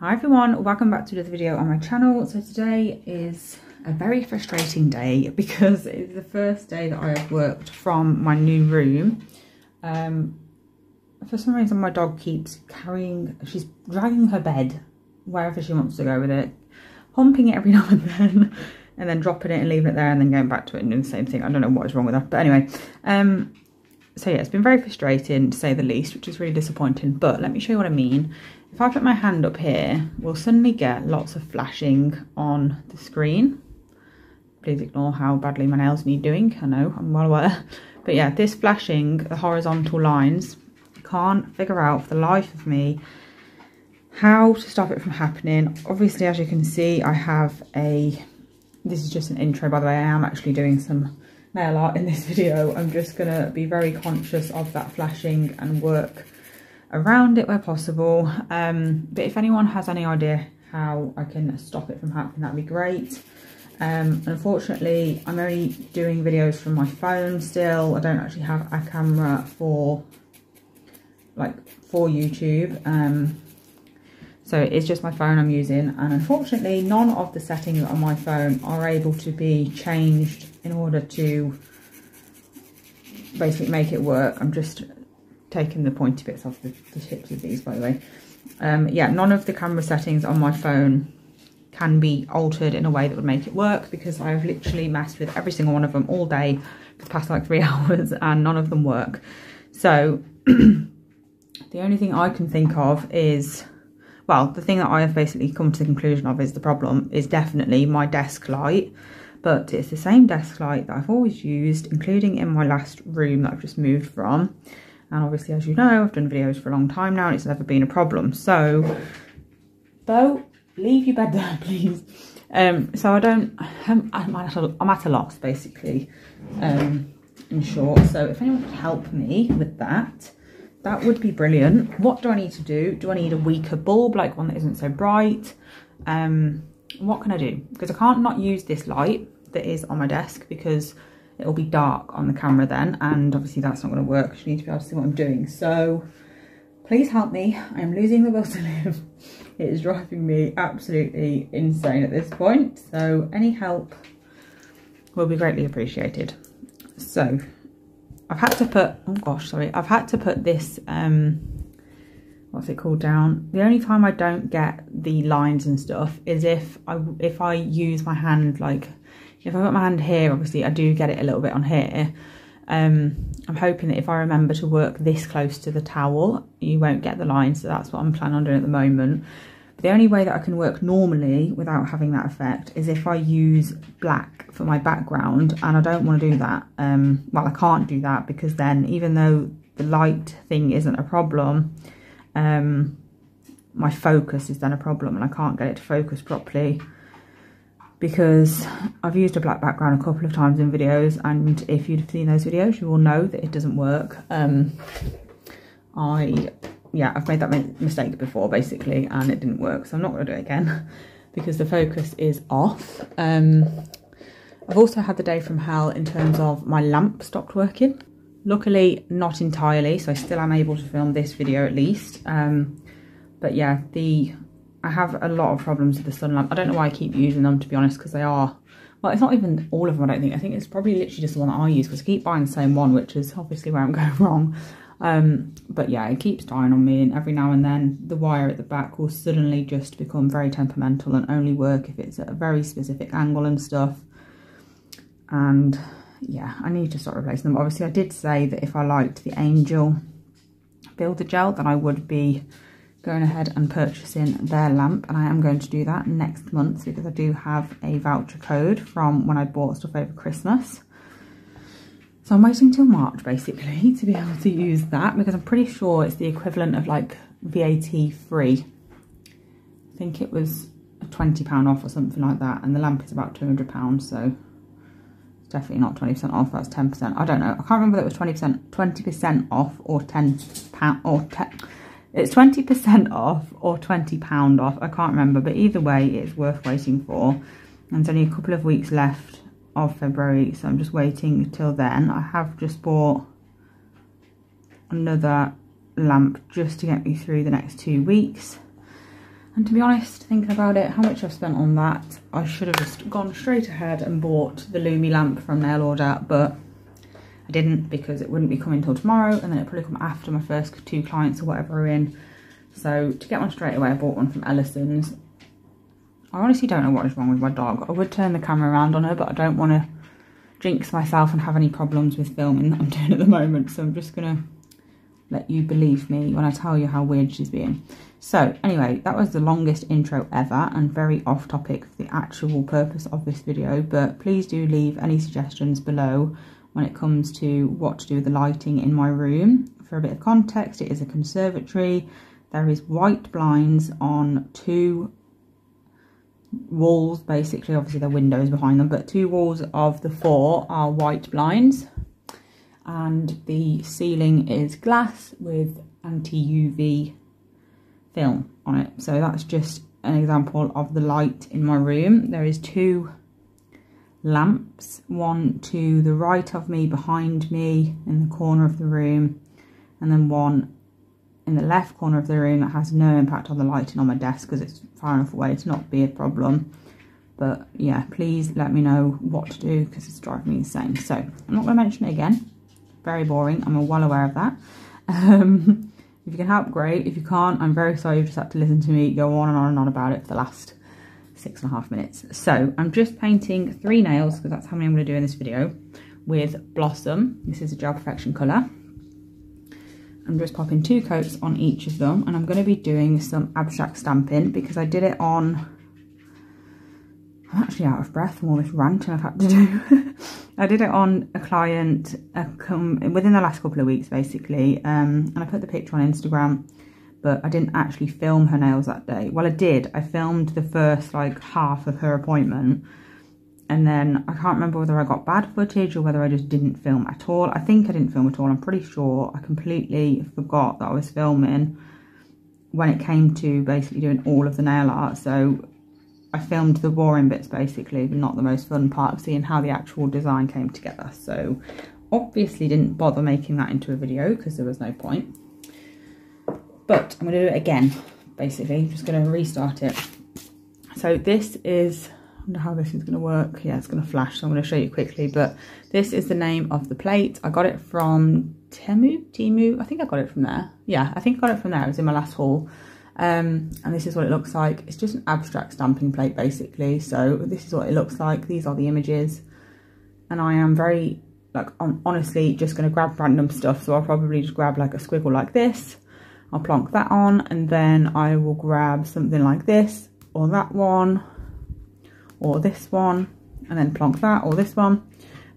Hi everyone, welcome back to another video on my channel. So today is a very frustrating day because it's the first day that I have worked from my new room. For some reason my dog keeps she's dragging her bed wherever she wants to go with it, humping it every now and then dropping it and leaving it there and then going back to it and doing the same thing. I don't know what is wrong with her, but anyway, so yeah, it's been very frustrating to say the least, which is really disappointing, but let me show you what I mean. If I put my hand up here, we'll suddenly get lots of flashing on the screen. Please ignore how badly my nails need doing. I know, I'm well aware. But yeah, this flashing, the horizontal lines, I can't figure out for the life of me how to stop it from happening. Obviously, as you can see, I have this is just an intro, by the way. I am actually doing some nail art in this video. I'm just going to be very conscious of that flashing and work around it where possible, but if anyone has any idea how I can stop it from happening, that'd be great. Unfortunately, I'm only doing videos from my phone still. I don't actually have a camera for YouTube, so it's just my phone I'm using, and unfortunately none of the settings on my phone are able to be changed in order to basically make it work. I'm just taking the pointy bits off the tips of these, by the way. Yeah, none of the camera settings on my phone can be altered in a way that would make it work, because I've literally messed with every single one of them all day for the past like 3 hours and none of them work. So the only thing I can think of is, well, the thing that I have basically come to the conclusion of is the problem is definitely my desk light, but it's the same desk light that I've always used, including in my last room that I've just moved from. And obviously, as you know, I've done videos for a long time now and it's never been a problem. So, Bo, leave your bed there, please. So I'm at a loss, basically, in short. So if anyone could help me with that, that would be brilliant. What do I need to do? Do I need a weaker bulb, like one that isn't so bright? What can I do? Because I can't not use this light that is on my desk, because it'll be dark on the camera then, and obviously that's not going to work. You need to be able to see what I'm doing. So please help me. I am losing the will to live. It is driving me absolutely insane at this point. So any help will be greatly appreciated. So I've had to put, oh gosh, sorry. I've had to put this, what's it called, down. The only time I don't get the lines and stuff is if I use my hand, like, if I put my hand here, obviously I do get it a little bit on here. I'm hoping that if I remember to work this close to the towel, you won't get the line. So that's what I'm planning on doing at the moment. But the only way that I can work normally without having that effect is if I use black for my background, and I don't want to do that. Well, I can't do that, because then even though the light thing isn't a problem, my focus is then a problem, and I can't get it to focus properly, because I've used a black background a couple of times in videos, and if you've seen those videos, you will know that it doesn't work. I've made that mistake before, basically, and it didn't work, so I'm not going to do it again because the focus is off. I've also had the day from hell in terms of my lamp stopped working. Luckily, not entirely, so I still am able to film this video at least. But yeah, I have a lot of problems with the sun lamp. I don't know why I keep using them, to be honest, because they are, well, it's not even all of them, I don't think. I think it's probably literally just the one that I use, because I keep buying the same one, which is obviously where I'm going wrong. But yeah, it keeps dying on me, and every now and then the wire at the back will suddenly just become very temperamental and only work if it's at a very specific angle and stuff. And yeah, I need to start replacing them. Obviously, I did say that if I liked the Angel Builder Gel, then I would be going ahead and purchasing their lamp, and I am going to do that next month, because I do have a voucher code from when I bought stuff over Christmas. So I'm waiting till March, basically, to be able to use that, because I'm pretty sure it's the equivalent of like VAT free. I think it was £20 off or something like that, and the lamp is about £200, so it's definitely not 20% off. That's 10%. I don't know. I can't remember whether it was 20% off or £10 or 10. It's 20% off or £20 off. I can't remember, but either way, it's worth waiting for. And there's only a couple of weeks left of February, so I'm just waiting till then. I have just bought another lamp just to get me through the next 2 weeks. And to be honest, thinking about it, how much I've spent on that, I should have just gone straight ahead and bought the Lumi lamp from Nail Order, but I didn't because it wouldn't be coming till tomorrow, and then it'd probably come after my first 2 clients or whatever are in. So to get one straight away, I bought one from Ellison's. I honestly don't know what is wrong with my dog. I would turn the camera around on her, but I don't want to jinx myself and have any problems with filming that I'm doing at the moment. So I'm just going to let you believe me when I tell you how weird she's being. So anyway, that was the longest intro ever and very off topic for the actual purpose of this video. But please do leave any suggestions below when it comes to what to do with the lighting in my room. For a bit of context, it is a conservatory. There is white blinds on 2 walls, basically. Obviously there are windows behind them, but 2 walls of the 4 are white blinds, and the ceiling is glass with anti-UV film on it. So that's just an example of the light in my room. There is 2 lamps, one to the right of me, behind me in the corner of the room, and then one in the left corner of the room that has no impact on the lighting on my desk because it's far enough away to not be a problem. But yeah, please let me know what to do because it's driving me insane. So I'm not going to mention it again. Very boring. I'm well aware of that. If you can help, great. If you can't, I'm very sorry. You just have to listen to me go on and on and on about it for the last 6.5 minutes. So I'm just painting 3 nails because that's how many I'm going to do in this video with Blossom. This is a Gel Perfection colour. I'm just popping 2 coats on each of them, and I'm going to be doing some abstract stamping because I did it on... I'm actually out of breath from all this ranting I've had to do. I did it on a client within the last couple of weeks, basically, and I put the picture on Instagram, but I didn't actually film her nails that day. Well, I did. I filmed the first, like, half of her appointment, and then I can't remember whether I got bad footage or whether I just didn't film at all. I think I didn't film at all. I'm pretty sure I completely forgot that I was filming when it came to basically doing all of the nail art. So I filmed the boring bits basically, but not the most fun part of seeing how the actual design came together. So obviously didn't bother making that into a video because there was no point. But I'm going to do it again, basically. I'm just going to restart it. So this is... I wonder how this is going to work. Yeah, it's going to flash, so I'm going to show you quickly. But this is the name of the plate. I got it from Temu. I think I got it from there. Yeah, I think I got it from there. It was in my last haul. And this is what it looks like. It's just an abstract stamping plate, basically. So this is what it looks like. These are the images. And I am very, like, I'm honestly just going to grab random stuff. So I'll probably just grab like a squiggle like this. I'll plonk that on, and then I will grab something like this, or that one, or this one, and then plonk that, or this one.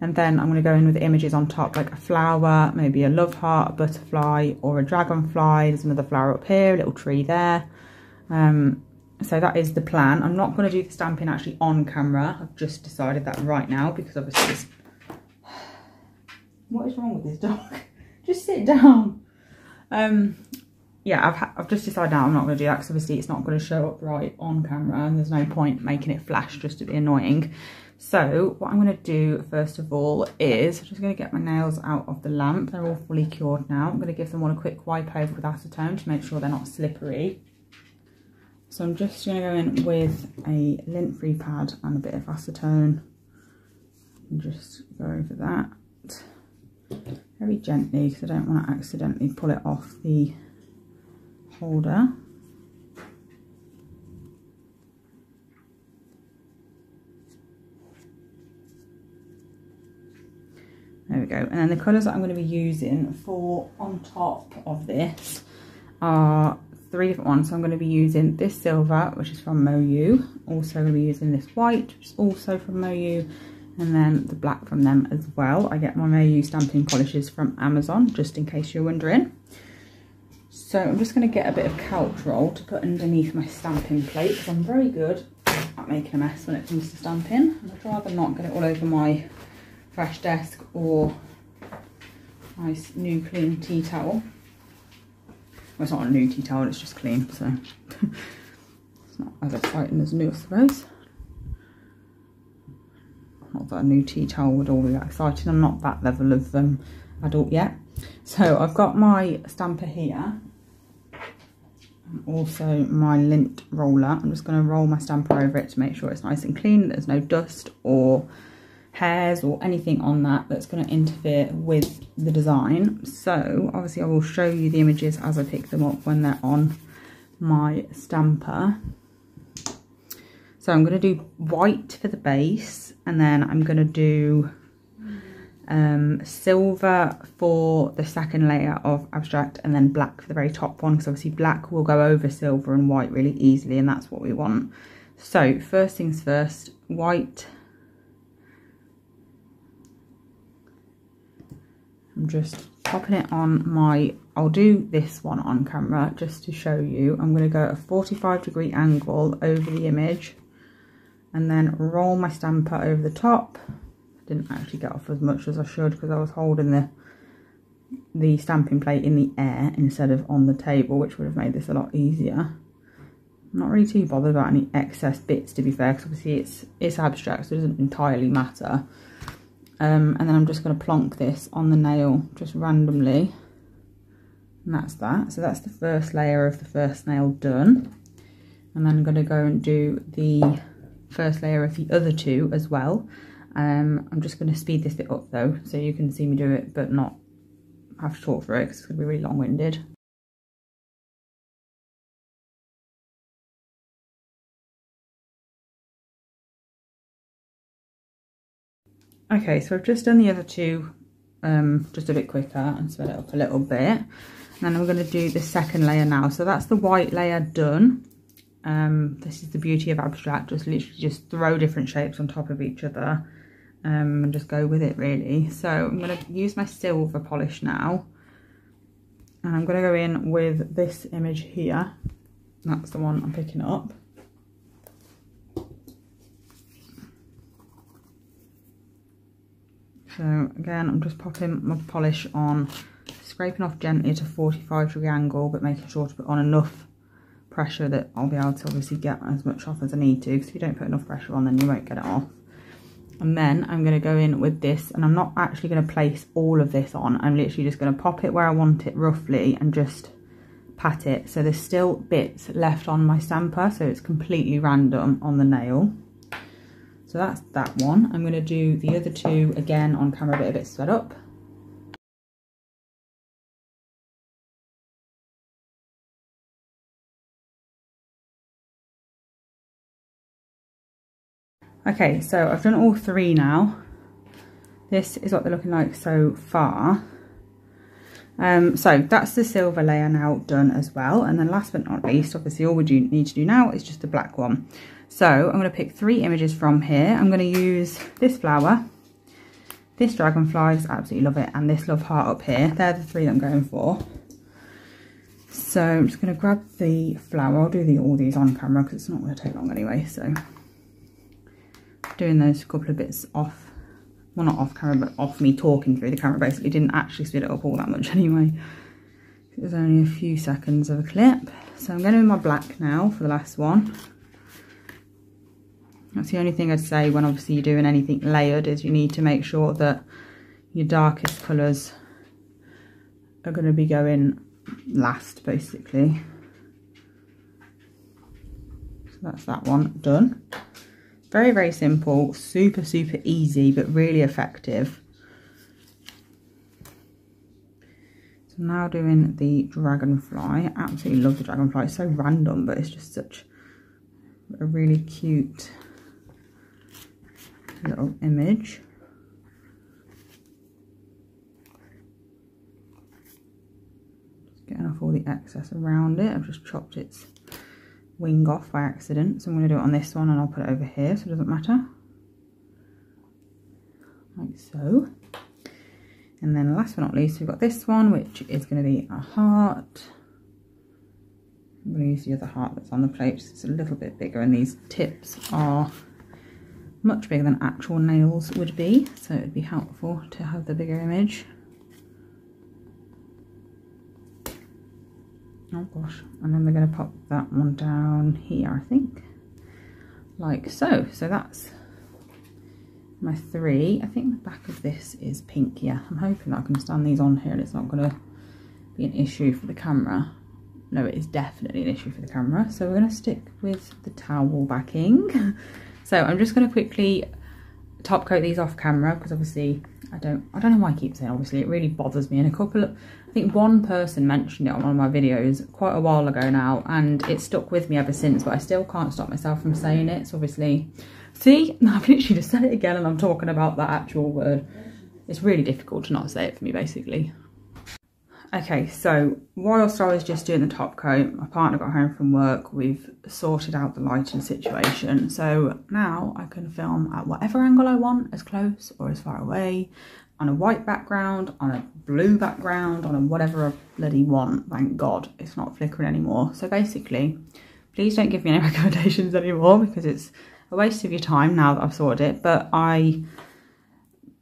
And then I'm going to go in with the images on top, like a flower, maybe a love heart, a butterfly, or a dragonfly. There's another flower up here, a little tree there. So that is the plan. I'm not going to do the stamping actually on camera. I've just decided that right now because obviously it's... What is wrong with this dog? Just sit down. Yeah, I've just decided now I'm not going to do that because obviously it's not going to show up right on camera and there's no point making it flash just to be annoying. So what I'm going to do first of all is I'm just going to get my nails out of the lamp. They're all fully cured now. I'm going to give them all a quick wipe over with acetone to make sure they're not slippery. So I'm just going to go in with a lint-free pad and a bit of acetone and just go over that very gently because I don't want to accidentally pull it off the holder. There we go. And then the colours that I'm going to be using for on top of this are 3 different ones. So I'm going to be using this silver, which is from Moyu. Also going to be using this white, which is also from Moyu. And then the black from them as well. I get my Moyu stamping polishes from Amazon, just in case you're wondering. So I'm just going to get a bit of couch roll to put underneath my stamping plate because I'm very good at making a mess when it comes to stamping. And I'd rather not get it all over my fresh desk or nice new clean tea towel. Well, it's not a new tea towel, it's just clean, so it's not as exciting as new, I suppose. Not that a new tea towel would all be that exciting. I'm not that level of adult yet. So I've got my stamper here. Also my lint roller. I'm just going to roll my stamper over it to make sure it's nice and clean, there's no dust or hairs or anything on that that's going to interfere with the design. So obviously I will show you the images as I pick them up when they're on my stamper. So I'm going to do white for the base, and then I'm going to do silver for the second layer of abstract, and then black for the very top one, because obviously black will go over silver and white really easily, and that's what we want. So first things first, white. I'm just popping it on my, I'll do this one on camera just to show you. I'm going to go at a 45-degree angle over the image and then roll my stamper over the top. I didn't actually get off as much as I should because I was holding the stamping plate in the air instead of on the table, which would have made this a lot easier. I'm not really too bothered about any excess bits, to be fair, because obviously it's abstract, so it doesn't entirely matter. And then I'm just going to plonk this on the nail just randomly, and that's that. So that's the first layer of the first nail done, and then I'm going to go and do the first layer of the other two as well. I'm just going to speed this bit up though, so you can see me do it but not have to talk through it because it's going to be really long-winded. Okay, so I've just done the other two just a bit quicker and sped it up a little bit. And then I'm going to do the second layer now. So that's the white layer done. This is the beauty of abstract, just literally just throw different shapes on top of each other and just go with it really. So I'm going to use my silver polish now, and I'm going to go in with this image here. That's the one I'm picking up. So again, I'm just popping my polish on, scraping off gently at a 45-degree angle, but making sure to put on enough pressure that I'll be able to obviously get as much off as I need to, because if you don't put enough pressure on, then you won't get it off. And then I'm going to go in with this, and I'm not actually going to place all of this on. I'm literally just going to pop it where I want it roughly and just pat it. So there's still bits left on my stamper, so it's completely random on the nail. So that's that one. I'm going to do the other two again on camera, but a bit sped up. Okay, so I've done all three now. This is what they're looking like so far. So that's the silver layer now done as well. And then last but not least, obviously all we need to do now is just the black one. So I'm going to pick 3 images from here. I'm going to use this flower, this dragonfly, just absolutely love it, and this love heart up here. They're the 3 that I'm going for. So I'm just going to grab the flower. I'll do all these on camera because it's not going to take long anyway. So doing those couple of bits off, well not off camera, but off me talking through the camera. Basically didn't actually speed it up all that much anyway. It was only a few seconds of a clip. So I'm going to do my black now for the last one. That's the only thing I'd say when obviously you're doing anything layered, is you need to make sure that your darkest colours are going to be going last basically. So that's that one done. Very, very simple, super, super easy, but really effective. So now doing the dragonfly. I absolutely love the dragonfly. It's so random, but it's just such a really cute little image. Just getting off all the excess around it. I've just chopped its wing off by accident, so I'm going to do it on this one, and I'll put it over here so it doesn't matter, like so. And then last but not least, we've got this one, which is going to be a heart. I'm going to use the other heart that's on the plate, just it's a little bit bigger, and these tips are much bigger than actual nails would be, so it would be helpful to have the bigger image. Oh gosh, and then we're going to pop that one down here, I think, like so. So that's my 3. I think the back of this is pink. Yeah, I'm hoping that I can stand these on here and it's not going to be an issue for the camera. no, it is definitely an issue for the camera. So we're going to stick with the towel backing. So I'm just going to quickly top coat these off camera, because obviously I don't know why I keep saying obviously, it really bothers me. And I think one person mentioned it on one of my videos quite a while ago now, and it's stuck with me ever since, but I still can't stop myself from saying it. So obviously, see, I've literally just said it again and I'm talking about that actual word. It's really difficult to not say it for me, basically. Okay, so whilst I was just doing the top coat, my partner got home from work, we've sorted out the lighting situation. So now I can film at whatever angle I want, as close or as far away, on a white background, on a blue background, on a whatever I bloody want. Thank God it's not flickering anymore. So basically, please don't give me any recommendations anymore, because it's a waste of your time now that I've sorted it. But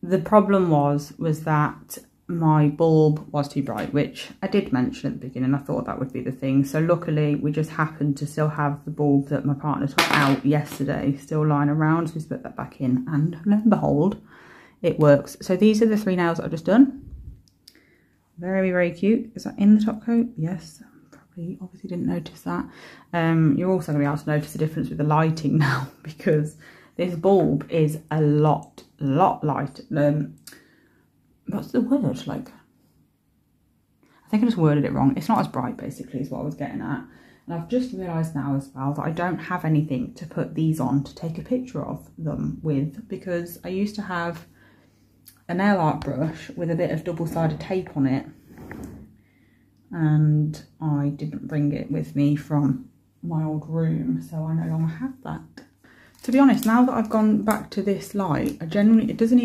the problem was that my bulb was too bright, which I did mention at the beginning. I thought that would be the thing. So luckily we just happened to still have the bulb that my partner took out yesterday still lying around, so we put that back in, and lo and behold, it works. So these are the 3 nails that I've just done. Very, very cute. Is that in the top coat? Yes. Probably obviously didn't notice that. You're also going to be able to notice the difference with the lighting now, because this bulb is a lot lighter. What's the word? Like, I think I just worded it wrong. It's not as bright, basically, is what I was getting at. And I've just realised now as well that I don't have anything to put these on to take a picture of them with, because I used to have a nail art brush with a bit of double-sided tape on it, and I didn't bring it with me from my old room, so I no longer have that. To be honest, now that I've gone back to this light, it doesn't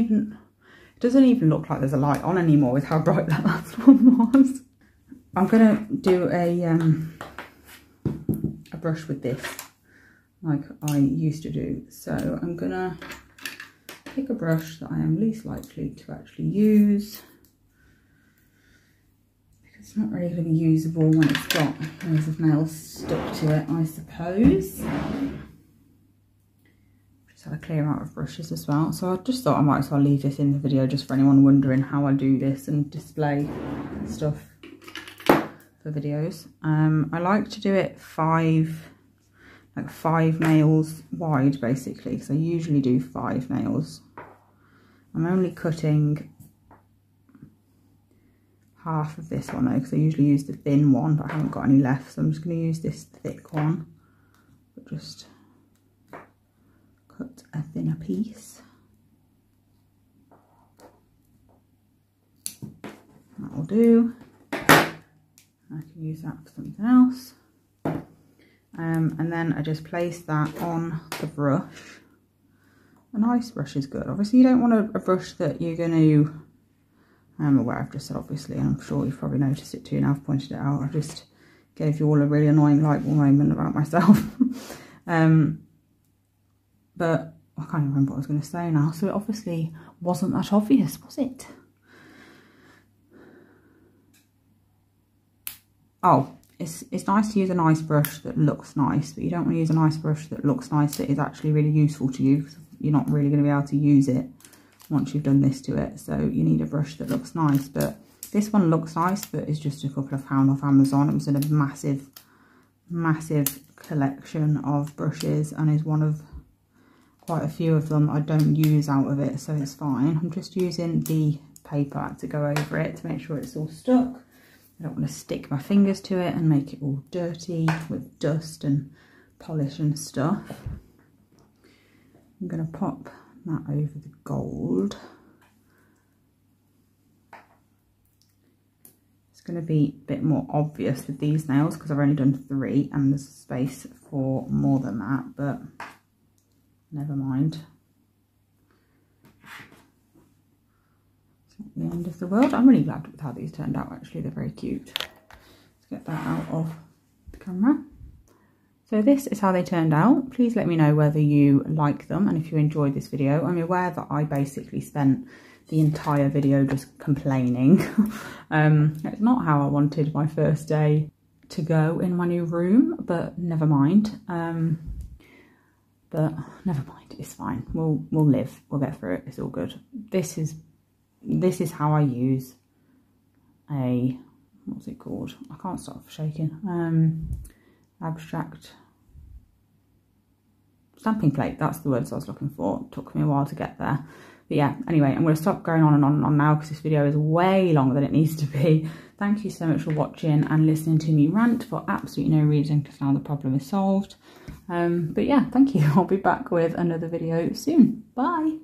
even look like there's a light on anymore with how bright that last one was. I'm gonna do a brush with this like I used to do. So I'm gonna pick a brush that I am least likely to actually use, because it's not really gonna be usable when it's got loads of nails stuck to it, I suppose. Had a clear out of brushes as well, so I just thought I might as well leave this in the video just for anyone wondering how I do this and display stuff for videos. I like to do it 5 nails wide, basically, because I usually do 5 nails. I'm only cutting half of this one though, because I usually use the thin one, but I haven't got any left, so I'm just going to use this thick one, but just cut a thinner piece. That'll do. I can use that for something else. And then I just place that on the brush. A nice brush is good. Obviously you don't want a brush that you're going to, I'm aware I've just said obviously, and I'm sure you've probably noticed it too now I've pointed it out. I just gave you all a really annoying light bulb moment about myself. But I can't even remember what I was going to say now, so it obviously wasn't that obvious, was it? Oh, it's nice to use a nice brush that looks nice, but you don't want to use a nice brush that looks nice that is actually really useful to you, because you're not really going to be able to use it once you've done this to it. So you need a brush that looks nice, but this one looks nice, but it's just a couple of pounds off Amazon. It was in a massive collection of brushes, and is one of quite a few of them I don't use out of it, so it's fine. I'm just using the paper to go over it to make sure it's all stuck. I don't want to stick my fingers to it and make it all dirty with dust and polish and stuff. I'm going to pop that over the gold. It's going to be a bit more obvious with these nails because I've only done 3 and there's space for more than that, but never mind. It's not the end of the world. I'm really glad with how these turned out, actually. They're very cute. Let's get that out of the camera. So this is how they turned out. Please let me know whether you like them and if you enjoyed this video. I'm aware that I basically spent the entire video just complaining. It's not how I wanted my first day to go in my new room, but never mind. But never mind, it's fine. We'll live. We'll get through it. It's all good. This is how I use a what's it called? I can't stop shaking. Abstract stamping plate, that's the words I was looking for. It took me a while to get there. But yeah, anyway, I'm going to stop going on and on and on now because this video is way longer than it needs to be. Thank you so much for watching and listening to me rant for absolutely no reason, because now the problem is solved. But yeah, thank you. I'll be back with another video soon. Bye.